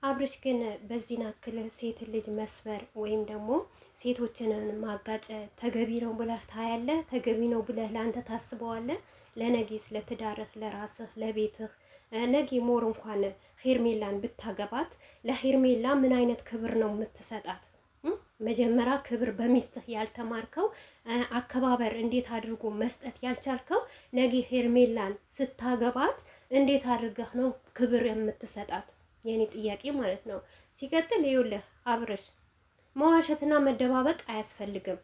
አብርሽ ግን በዚህ ናክል ሴት ልጅ መስበር ወይም ደግሞ ሴቶችን ማጋጨት ተገቢ ነው ብለህ ታያለህ? ተገቢ ነው ብለህ ለአንተ ታስበዋለህ? ለነጌስ ለትዳርህ፣ ለራስህ፣ ለቤትህ ነጌ ሞር እንኳን ሄርሜላን ብታገባት ለሄርሜላ ምን አይነት ክብር ነው የምትሰጣት? መጀመሪያ ክብር በሚስትህ ያልተማርከው አከባበር እንዴት አድርጎ መስጠት ያልቻልከው ነጌ ሄርሜላን ስታገባት እንዴት አድርገህ ነው ክብር የምትሰጣት? የኔ ጥያቄ ማለት ነው። ሲቀጥል ይኸውልህ አብርሽ መዋሸትና መደባበቅ አያስፈልግም።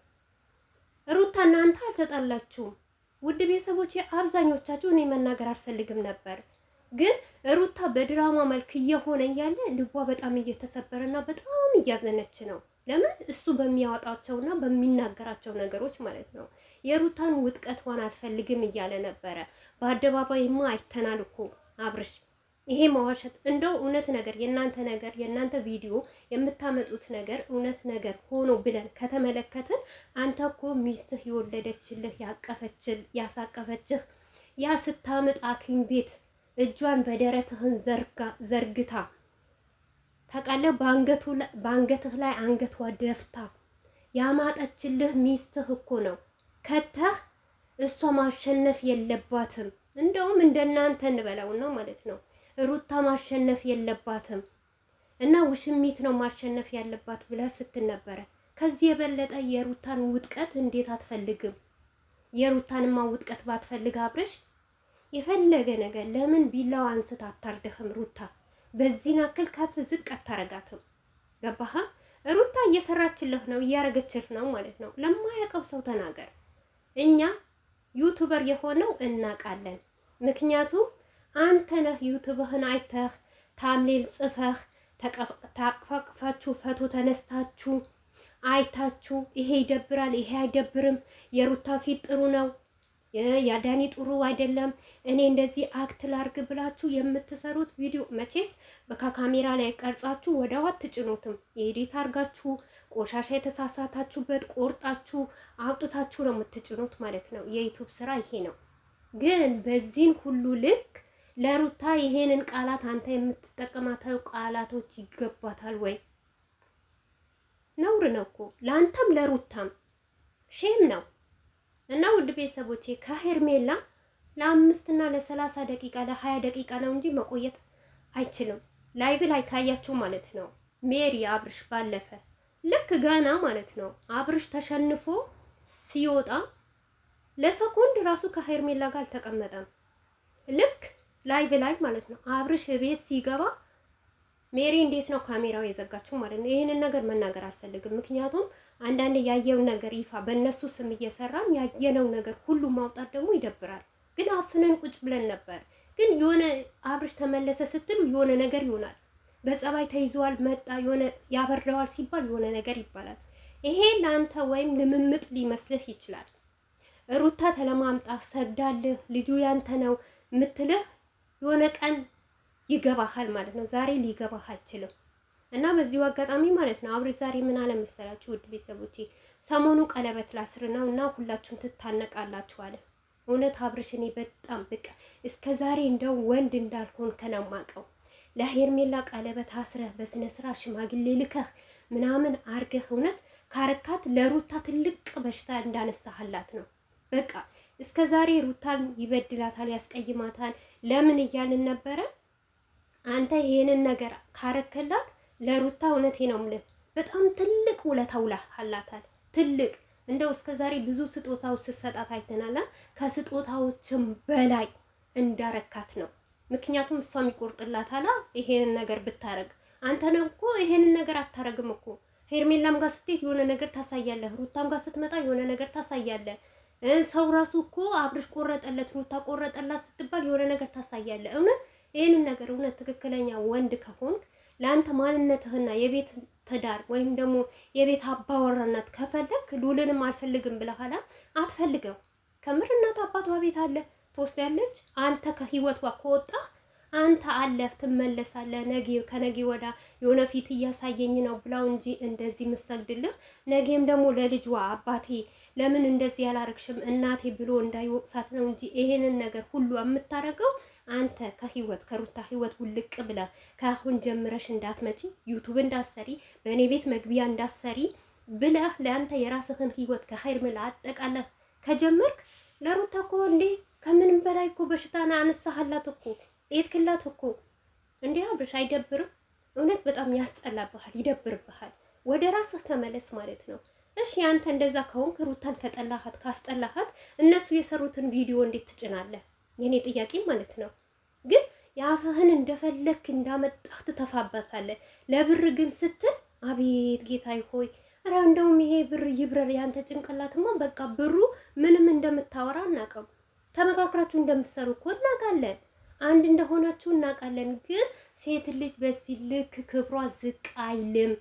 ሩታና አንተ አልተጣላችሁም። ውድ ቤተሰቦቼ አብዛኞቻችሁ እኔ መናገር አልፈልግም ነበር፣ ግን ሩታ በድራማ መልክ እየሆነ እያለ ልቧ በጣም እየተሰበረና በጣም እያዘነች ነው። ለምን እሱ በሚያወጣቸውና በሚናገራቸው ነገሮች ማለት ነው። የሩታን ውጥቀቷን አልፈልግም እያለ ነበረ። በአደባባይማ አይተናል እኮ አብርሽ። ይሄ መዋሸት እንደው እውነት ነገር የእናንተ ቪዲዮ የምታመጡት ነገር እውነት ነገር ሆኖ ብለን ከተመለከትን አንተ እኮ ሚስትህ የወለደችልህ ያሳቀፈችህ ያ ስታምጥ ሐኪም ቤት እጇን በደረትህን ዘርግታ ታውቃለህ፣ በአንገትህ ላይ አንገቷ ደፍታ ያማጠችልህ ሚስትህ እኮ ነው። ከተህ እሷ ማሸነፍ የለባትም። እንደውም እንደናንተ እንበላው ነው ማለት ነው። ሩታ ማሸነፍ የለባትም እና ውሽሚት ነው ማሸነፍ ያለባት ብለህ ስትል ነበረ። ከዚህ የበለጠ የሩታን ውጥቀት እንዴት አትፈልግም? የሩታንማ ውጥቀት ባትፈልግ አብርሽ የፈለገ ነገር ለምን ቢላው አንስት አታርደህም? ሩታ በዚህ ናክል ከፍ ዝቅ አታረጋትም። ገባህ? ሩታ እየሰራችልህ ነው፣ እያረገችልህ ነው ማለት ነው። ለማያውቀው ሰው ተናገር። እኛ ዩቲዩበር የሆነው እናውቃለን። ምክንያቱም አንተ ነህ ዩቲዩብህን አይተህ ታምሌል ጽፈህ ታቅፋቅፋችሁ ፈቶ ተነስታችሁ አይታችሁ ይሄ ይደብራል፣ ይሄ አይደብርም፣ የሩታ ፊት ጥሩ ነው፣ ያዳኒ ጥሩ አይደለም፣ እኔ እንደዚህ አክት ላርግ ብላችሁ የምትሰሩት ቪዲዮ መቼስ በካሜራ ላይ ቀርጻችሁ ወዲያው አትጭኑትም። ኤዲት አርጋችሁ ቆሻሻ የተሳሳታችሁበት ቆርጣችሁ አውጥታችሁ ነው የምትጭኑት ማለት ነው። የዩቲዩብ ስራ ይሄ ነው። ግን በዚህን ሁሉ ልክ ለሩታ ይሄንን ቃላት አንተ የምትጠቀማቸው ቃላቶች ይገባታል ወይ? ነውር ነው እኮ ለአንተም ለሩታም ሼም ነው። እና ውድ ቤተሰቦቼ ከሄርሜላ ለ5 እና ለ30 ደቂቃ ለ20 ደቂቃ ነው እንጂ መቆየት አይችልም። ላይቭ ላይ ካያችሁ ማለት ነው ሜሪ አብርሽ ባለፈ ልክ ገና ማለት ነው አብርሽ ተሸንፎ ሲወጣ ለሰኮንድ ራሱ ከሄርሜላ ጋር አልተቀመጠም። ልክ ላይቭ ላይ ማለት ነው አብርሽ ቤት ሲገባ ሜሪ እንዴት ነው ካሜራው የዘጋችው ማለት ነው። ይሄንን ነገር መናገር አልፈልግም፣ ምክንያቱም አንዳንድ ያየው ነገር ይፋ በእነሱ ስም እየሰራን ያየነው ነገር ሁሉ ማውጣት ደግሞ ይደብራል። ግን አፍነን ቁጭ ብለን ነበር። ግን የሆነ አብርሽ ተመለሰ ስትሉ የሆነ ነገር ይሆናል። በጸባይ ተይዟል መጣ የሆነ ያበረዋል ሲባል የሆነ ነገር ይባላል። ይሄ ለአንተ ወይም ልምምጥ ሊመስልህ ይችላል። ሩታ ተለማምጣ ሰግዳልህ ልጁ ያንተ ነው ምትልህ የሆነ ቀን ይገባሃል ማለት ነው። ዛሬ ሊገባህ አይችልም። እና በዚሁ አጋጣሚ ማለት ነው አብርሽ ዛሬ ምን አለ መሰላችሁ ውድ ቤተሰቦቼ፣ ሰሞኑ ቀለበት ላስር ነው እና ሁላችሁም ትታነቃላችሁ አለ። እውነት አብርሽ እኔ በጣም በቃ እስከ ዛሬ እንደው ወንድ እንዳልሆን ከነማቀው ለሄርሜላ ቀለበት አስረህ በስነ ስርዓት ሽማግሌ ልከህ ምናምን አርገህ እውነት ካረካት ለሩታ ትልቅ በሽታ እንዳነሳህላት ነው። በቃ እስከ ዛሬ ሩታን ይበድላታል፣ ያስቀይማታል። ለምን እያልን ነበረ? አንተ ይሄንን ነገር ካረከላት ለሩታ እውነቴ ነው የምልህ በጣም ትልቅ ውለታ ውለሃላታል። ትልቅ እንደው እስከ ዛሬ ብዙ ስጦታዎች ስትሰጣት አይተናል። ከስጦታዎችም በላይ እንዳረካት ነው። ምክንያቱም እሷም ይቆርጥላታል ይሄንን ነገር ብታረግ። አንተ ነው እኮ ይሄንን ነገር አታረግም እኮ። ሄርሜላም ጋር ስትሄድ የሆነ ነገር ታሳያለህ፣ ሩታም ጋር ስትመጣ የሆነ ነገር ታሳያለህ። ሰው ራሱ እኮ አብርሽ ቆረጠለት ሩታ ቆረጠላት ስትባል የሆነ ነገር ታሳያለህ። እውነት ይሄንን ነገር እውነት ትክክለኛ ወንድ ከሆንክ ለአንተ ማንነትህና የቤት ትዳር ወይም ደግሞ የቤት አባወራነት ከፈለክ ሉልንም አልፈልግም ብለሃላ አትፈልገው። ከምር እናት አባቷ ቤት አለ ትወስዳለች። አንተ ከህይወቷ ከወጣህ አንተ አለህ ትመለሳለህ። ከነገ ወዳ የሆነ ፊት እያሳየኝ ነው ብላው እንጂ እንደዚህ ምሰግድልህ ነገም ደግሞ ለልጇ አባቴ ለምን እንደዚህ ያላረግሽም እናቴ ብሎ እንዳይወቅሳት ነው እንጂ ይሄንን ነገር ሁሉ የምታረገው አንተ ከሩታ ህይወት ውልቅ ብለህ ከአሁን ጀምረሽ እንዳትመጪ፣ ዩቱብ እንዳትሰሪ፣ በእኔ ቤት መግቢያ እንዳትሰሪ ብለህ ለአንተ የራስህን ህይወት ከኸይርሜላ አጠቃለህ ከጀመርክ ለሩታ እኮ እንዴ ከምንም በላይ እኮ በሽታና አነሳህላት እኮ ኤትክላት እኮ እንዴ አብርሽ አይደብርም? እውነት በጣም ያስጠላብሃል፣ ይደብርብሃል። ወደ ራስህ ተመለስ ማለት ነው። እሺ አንተ እንደዛ ከሆንክ ሩታን ከጠላሃት ካስጠላሃት እነሱ የሰሩትን ቪዲዮ እንዴት ትጭናለህ? የኔ ጥያቄ ማለት ነው። ግን የአፍህን እንደፈለክ እንዳመጣህ ትተፋበታለህ። ለብር ግን ስትል አቤት ጌታዬ ሆይ፣ ኧረ እንደውም ይሄ ብር ይብረር። ያንተ ጭንቅላትማ በቃ ብሩ ምንም እንደምታወራ እናውቅም። ተመካክራችሁ እንደምትሰሩ እኮ እናውቃለን። አንድ እንደሆናችሁ እናውቃለን። ግን ሴት ልጅ በዚህ ልክ ክብሯ ዝቅ አይልም።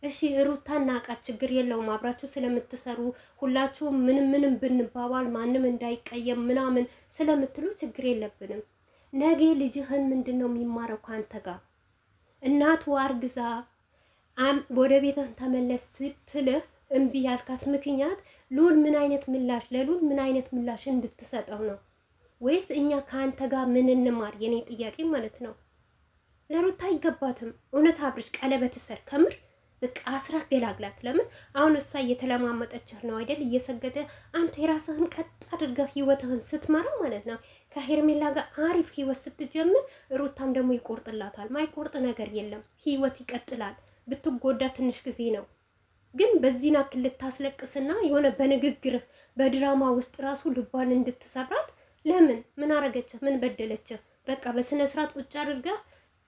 እሺ ሩታ እናቃት፣ ችግር የለውም አብራችሁ ስለምትሰሩ ሁላችሁ ምንም ብንባባል ማንም እንዳይቀየም ምናምን ስለምትሉ ችግር የለብንም። ነገ ልጅህን ምንድነው የሚማረው ካንተ ጋር? እናቱ አርግዛ ወደ ቤትህ ተመለስ ስትልህ እምቢ ያልካት ምክንያት ሉል ምን አይነት ምላሽ ለሉል ምን አይነት ምላሽ እንድትሰጠው ነው? ወይስ እኛ ካንተ ጋር ምን እንማር? የኔ ጥያቄ ማለት ነው። ለሩታ አይገባትም። እውነት አብርሽ ቀለበት ሰር ከምር በቃ አስራ ገላግላት። ለምን አሁን እሷ እየተለማመጠችህ ነው አይደል? እየሰገደ አንተ የራስህን ቀጥ አድርገህ ህይወትህን ስትመራ ማለት ነው። ከሄርሜላ ጋር አሪፍ ህይወት ስትጀምር ሩታም ደግሞ ይቆርጥላታል። ማይቆርጥ ነገር የለም። ህይወት ይቀጥላል። ብትጎዳ ትንሽ ጊዜ ነው። ግን በዚህ ናክል ልታስለቅስና የሆነ በንግግርህ በድራማ ውስጥ ራሱ ልቧን እንድትሰብራት ለምን? ምን አረገችህ? ምን በደለችህ? በቃ በስነ ስርዓት ቁጭ አድርገህ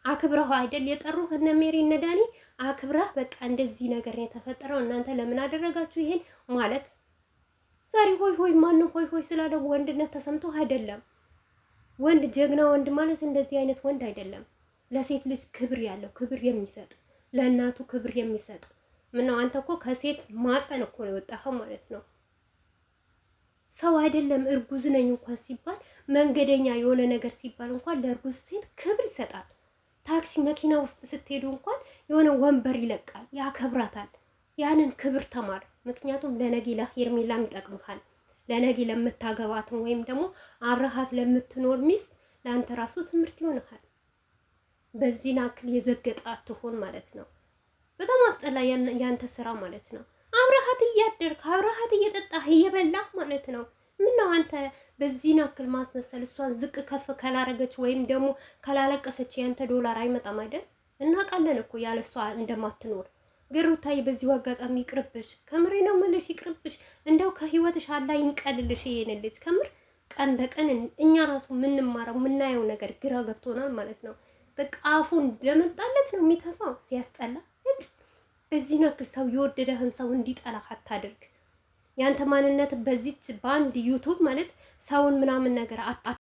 አክብረህ አይደል የጠሩህ እነ ሜሪ እነ ዳኒ አክብረህ በቃ እንደዚህ ነገር የተፈጠረው እናንተ ለምን አደረጋችሁ ይሄን ማለት። ዛሬ ሆይ ሆይ ማንም ሆይ ሆይ ስላለ ወንድነት ተሰምቶ አይደለም። ወንድ ጀግና ወንድ ማለት እንደዚህ አይነት ወንድ አይደለም። ለሴት ልጅ ክብር ያለው ክብር የሚሰጥ ለእናቱ ክብር የሚሰጥ ምነው አንተ እኮ ከሴት ማፀን እኮ ነው የወጣኸው ማለት ነው። ሰው አይደለም እርጉዝ ነኝ እንኳን ሲባል መንገደኛ የሆነ ነገር ሲባል እንኳን ለእርጉዝ ሴት ክብር ይሰጣል። ታክሲ መኪና ውስጥ ስትሄዱ እንኳን የሆነ ወንበር ይለቃል፣ ያከብራታል። ያንን ክብር ተማር። ምክንያቱም ለነገ ለሄርሜላም ይጠቅምሃል። ለነገ ለምታገባትን ወይም ደግሞ አብረሃት ለምትኖር ሚስት ለአንተ ራሱ ትምህርት ይሆንሃል። በዚህ ናክል የዘገጠ አትሆን ማለት ነው። በጣም አስጠላ ያንተ ስራ ማለት ነው። አብረሃት እያደርክ አብረሃት እየጠጣህ እየበላህ ማለት ነው። ምነው አንተ በዚህ ናክል ማስመሰል? እሷን ዝቅ ከፍ ካላረገች ወይም ደግሞ ካላለቀሰች ያንተ ዶላር አይመጣም አይደል? እናውቃለን እኮ ያለ እሷ እንደማትኖር። ግን ሩታዬ በዚሁ አጋጣሚ ይቅርብሽ፣ ከምሬ ነው የምልሽ ይቅርብሽ። እንደው ከህይወትሽ አላህ ይንቀልልሽ ይሄን ልጅ። ከምር ቀን በቀን እኛ ራሱ የምንማረው የምናየው ነገር ግራ ገብቶናል ማለት ነው። በቃ አፉ እንደመጣለት ነው የሚተፋው። ሲያስጠላ እጭ። በዚህ ናክል ሰው የወደደህን ሰው እንዲጠላህ አታድርግ። ያንተ ማንነት በዚች በአንድ ዩቱብ ማለት ሰውን ምናምን ነገር